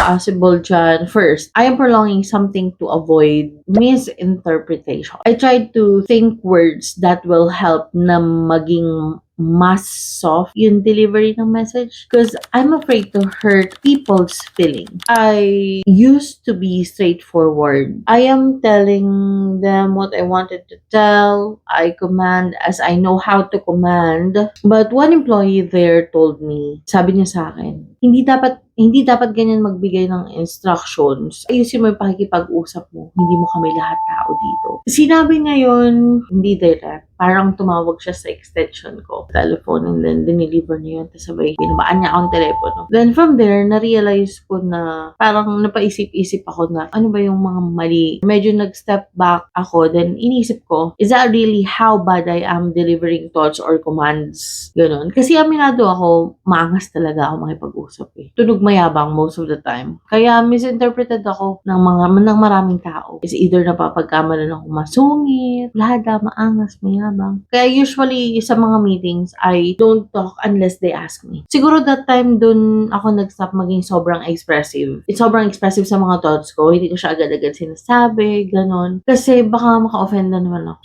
possible dyan, first, I am prolonging something to avoid misinterpretation. I try to think words that will help na maging mas soft yung delivery ng message because I'm afraid to hurt people's feeling. I used to be straightforward. I am telling them what I wanted to tell. I command as I know how to command. But one employee there told me, sabi niya sa akin, hindi dapat ganyan magbigay ng instructions. Ayusin mo yung pakikipag-usap mo. Hindi mo kami lahat tao dito. Sinabi niya yun, hindi direct. Parang tumawag siya sa extension ko, telephone, and then dineliver niya yun. Tapos sabay, binabaan niya akong telepono. Then from there, na-realize ko na parang napaisip-isip ako na ano ba yung mga mali. Medyo nag-step back ako. Then inisip ko, is that really how bad I am delivering thoughts or commands? Ganon. Kasi aminado ako, maangas talaga ako makipag-usap eh. Tunog mayabang most of the time. Kaya misinterpreted ako ng maraming tao. Is either napapagkamalan ako masungit, lahada, maangas, mayabang. Kaya usually sa mga meetings, I don't talk unless they ask me. Siguro that time dun ako nag-stop maging sobrang expressive. It's sobrang expressive sa mga thoughts ko. Hindi ko siya agad-agad sinasabi, ganon. Kasi baka maka-offend na naman ako.